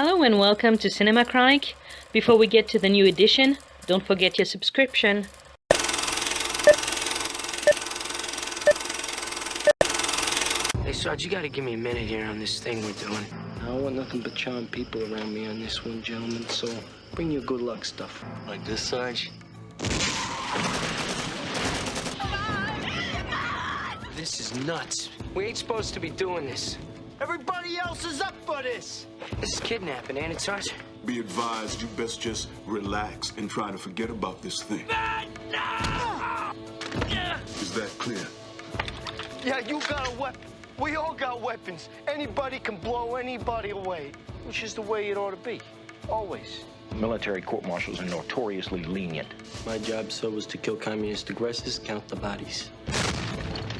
Hello and welcome to Cinema Chronic. Before we get to the new edition, don't forget your subscription. Hey, Sarge, you gotta give me a minute here on this thing we're doing. I want nothing but charm people around me on this one, gentlemen, so bring your good luck stuff. Like this, Sarge? This is nuts. We ain't supposed to be doing this. Everybody else is up for this. This is kidnapping, ain't it, Sarge? Be advised, you best just relax and try to forget about this thing. Is that clear? Yeah, you got a weapon. We all got weapons. Anybody can blow anybody away, which is the way it ought to be. Always. Military court-martials are notoriously lenient. My job, sir, was to kill communist aggressors, count the bodies.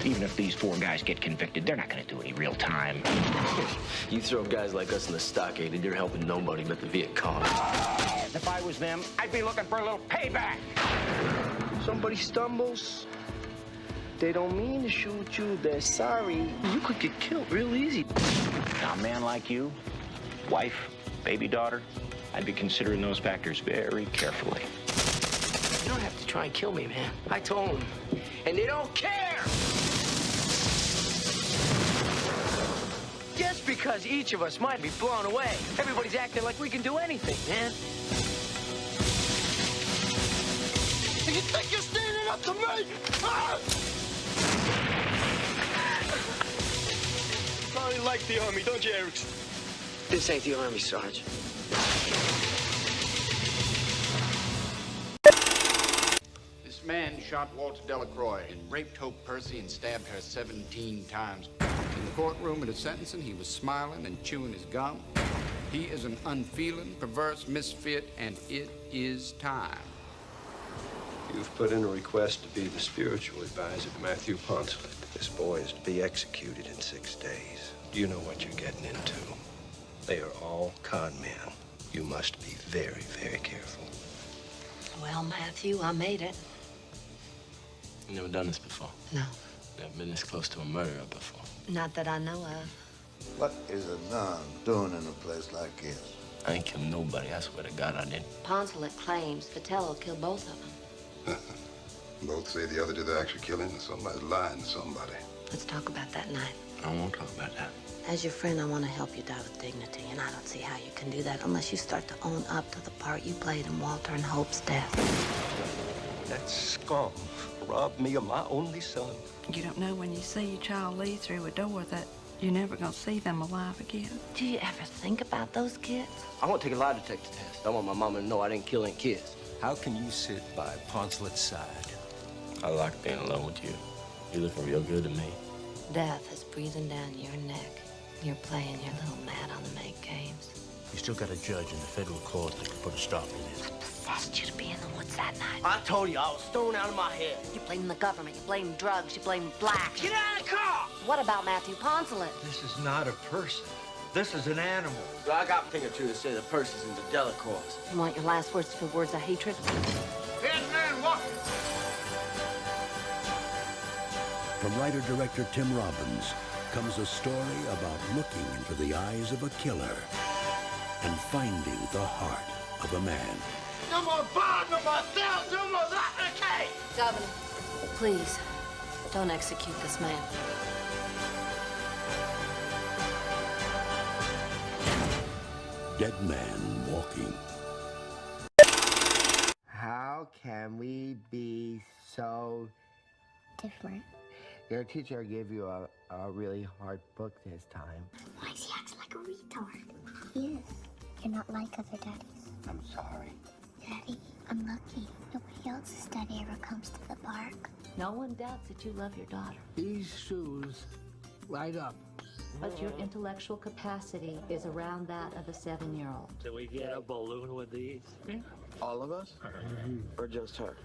Even if these four guys get convicted, they're not going to do any real time. You throw guys like us in the stockade and you're helping nobody but the Viet Cong. If I was them, I'd be looking for a little payback. Somebody stumbles, they don't mean to shoot you, they're sorry. You could get killed real easy. Now, a man like you, wife, baby daughter, I'd be considering those factors very carefully. You don't have to try and kill me, man. I told them. And they don't care! Just because each of us might be blown away, everybody's acting like we can do anything, man. And you think you're standing up to me? Ah! Probably like the Army, don't you, Erickson? This ain't the Army, Sarge. This man shot Walter Delacroix and raped Hope Percy and stabbed her 17 times. In the courtroom at his sentencing, he was smiling and chewing his gum. He is an unfeeling, perverse misfit, and it is time. You've put in a request to be the spiritual advisor to Matthew Poncelet. This boy is to be executed in 6 days. You know what you're getting into. They are all con men. You must be very, very careful. Well, Matthew, I made it. You never done this before? No, Never been this close to a murderer before? not that I know of. What is a nun doing in a place like this? I ain't killed nobody. I swear to God I didn't. Poncelet claims Vitello killed both of them. Both say the other did the actual killing, and somebody's lying to somebody. Let's talk about that night. I don't want to talk about that. As your friend, I want to help you die with dignity, and I don't see how you can do that unless you start to own up to the part you played in Walter and Hope's death. That scum robbed me of my only son. You don't know when you see your child leave through a door that you're never going to see them alive again. Do you ever think about those kids? I want to take a lie detector test. I want my mama to know I didn't kill any kids. How can you sit by Poncelet's side? I like being alone with you. You're looking real good to me. Death is breathing down your neck. You're playing your little mad on the make games. You still got a judge in the federal court that can put a stop to this. What possessed you to be in the woods that night? I told you I was thrown out of my head. You blame the government, you blame drugs, you blame blacks. Get out of the car! What about Matthew Poncelet? This is not a person. This is an animal. Well, I got a thing or two to say the Percy's and the Delacroix. You want your last words to be words of hatred? Dead man walking! From writer-director Tim Robbins comes a story about looking into the eyes of a killer and finding the heart of a man. No more bar, no more cell, no more okay. Governor, please, don't execute this man. Dead man walking. How can we be so different? Your teacher gave you a really hard book this time. Why is he acting like a retard? He is. You're not like other daddies. I'm sorry. Daddy, I'm lucky. Nobody else's daddy ever comes to the park. No one doubts that you love your daughter. These shoes light up. But your intellectual capacity is around that of a 7-year-old. Do we get a balloon with these? All of us? Or just her?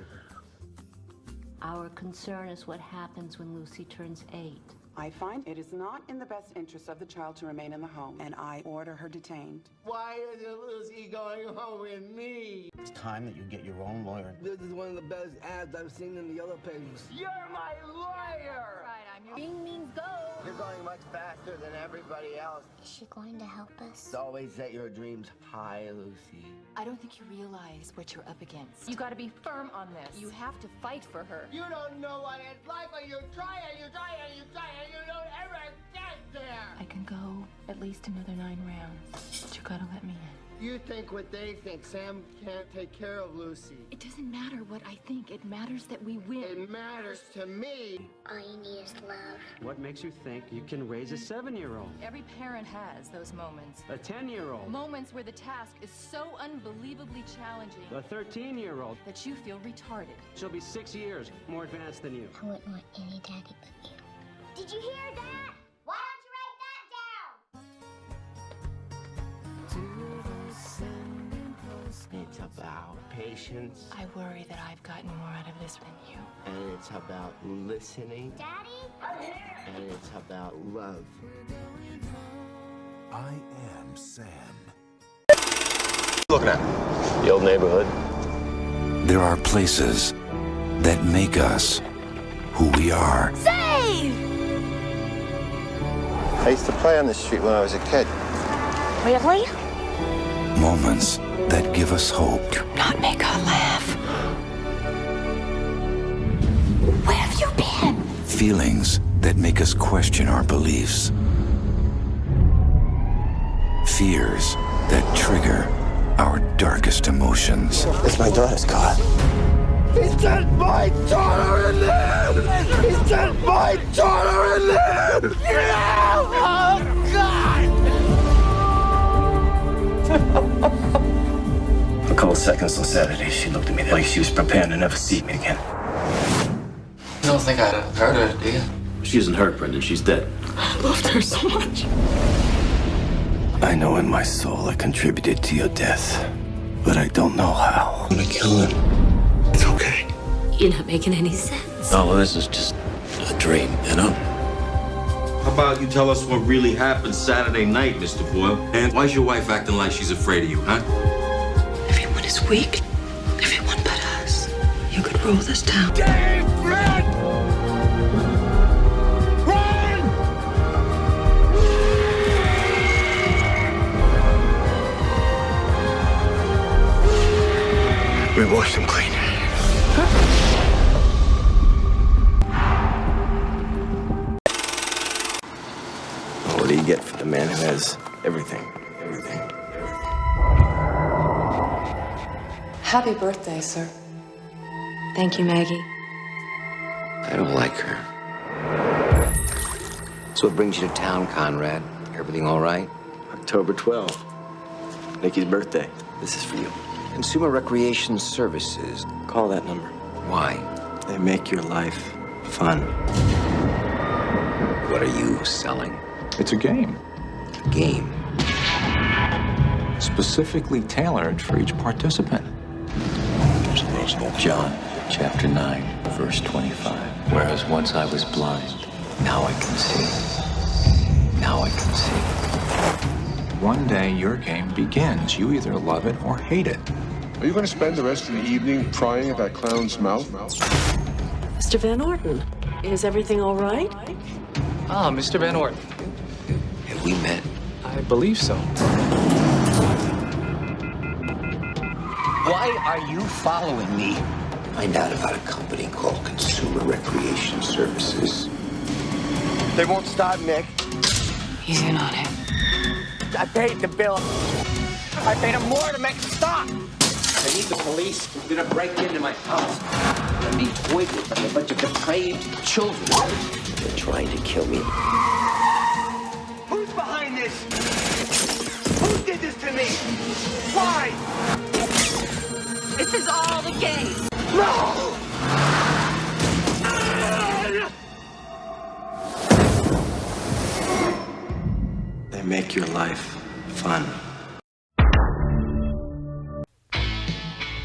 Our concern is what happens when Lucy turns 8. I find it is not in the best interest of the child to remain in the home, and I order her detained. Why is Lucy going home with me? It's time that you get your own lawyer. This is one of the best ads I've seen in the Yellow Pages. You're my lawyer! Right, Bing means go. You're going much faster than everybody else. Is she going to help us? It's always set your dreams high, Lucy. I don't think you realize what you're up against. You gotta be firm on this. You have to fight for her. You don't know what it's like when you try and you try and you try and you don't ever get there. I can go at least another 9 rounds, but you gotta let me in. You think what they think. Sam can't take care of Lucy. It doesn't matter what I think. It matters that we win. It matters to me. All you need is love. What makes you think you can raise a 7-year-old? Every parent has those moments. A 10-year-old? Moments where the task is so unbelievably challenging. A 13-year-old? That you feel retarded. She'll be 6 years more advanced than you. I wouldn't want any daddy but you. Did you hear that? Why don't you write that down? It's about patience. I worry that I've gotten more out of this than you. And it's about listening. Daddy? I'm here. And it's about love. I am Sam. Looking at the old neighborhood. There are places that make us who we are. Save! I used to play on this street when I was a kid. Really? Moments that give us hope. Do not make her laugh. Where have you been? Feelings that make us question our beliefs. Fears that trigger our darkest emotions. It's my daughter's car. He sent my daughter in there! He sent my daughter in there! Yeah! Oh, God! A couple seconds on Saturday, she looked at me like she was preparing to never see me again. You don't think I'd have hurt her, do you? She isn't hurt, Brendan. She's dead. I loved her so much. I know in my soul I contributed to your death, but I don't know how. I'm gonna kill him. It's okay. You're not making any sense. All of this is just a dream, you know? How about you tell us what really happened Saturday night, Mr. Boyle? And why's your wife acting like she's afraid of you, huh? Everyone is weak. Everyone but us. You could rule this town. Dave, run! Run! We washed him clean. What do you get for the man who has everything? Everything. Happy birthday, sir. Thank you, Maggie. I don't like her. So what brings you to town, Conrad? Everything all right? October 12th. Nikki's birthday. This is for you. Consumer Recreation Services. Call that number. Why? They make your life fun. What are you selling? It's a game. A game? Specifically tailored for each participant. John, chapter 9, verse 25. Whereas once I was blind, now I can see. Now I can see. One day your game begins. You either love it or hate it. Are you going to spend the rest of the evening prying at that clown's mouth? Mr. Van Orton, is everything all right? Ah, Mr. Van Orton. Have we met? I believe so. Why are you following me? Find out about a company called Consumer Recreation Services. They won't stop, Nick. He's in on it. I paid the bill. I paid him more to make it stop. I need the police. They're gonna break into my house. And be toyed with by a bunch of depraved children. They're trying to kill me. Who's behind this? Who did this to me? Why? This is all the game. No! They make your life fun.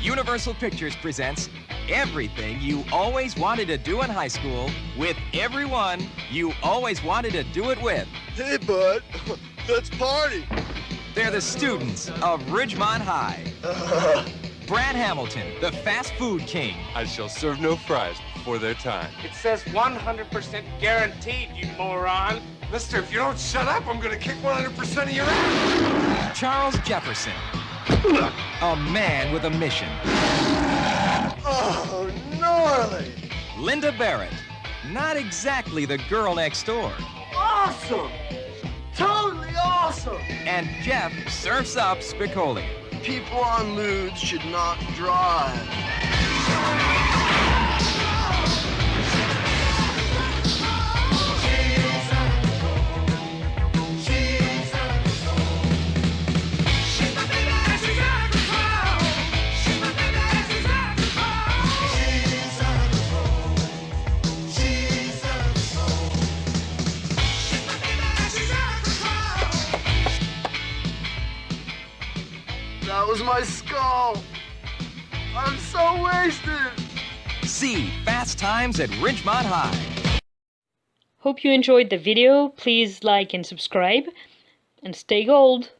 Universal Pictures presents everything you always wanted to do in high school with everyone you always wanted to do it with. Hey, bud, let's party. They're the students of Ridgemont High. Brad Hamilton, the fast food king. I shall serve no fries before their time. It says 100% guaranteed, you moron. Mister, if you don't shut up, I'm gonna kick 100% of your ass. Charles Jefferson, a man with a mission. Oh, gnarly! Linda Barrett, not exactly the girl next door. Awesome! Totally awesome! And Jeff surfs up Spicoli. People on lewds should not drive. That was my skull. I'm so wasted. See Fast Times at Ridgemont High. Hope you enjoyed the video. Please like and subscribe. And stay gold.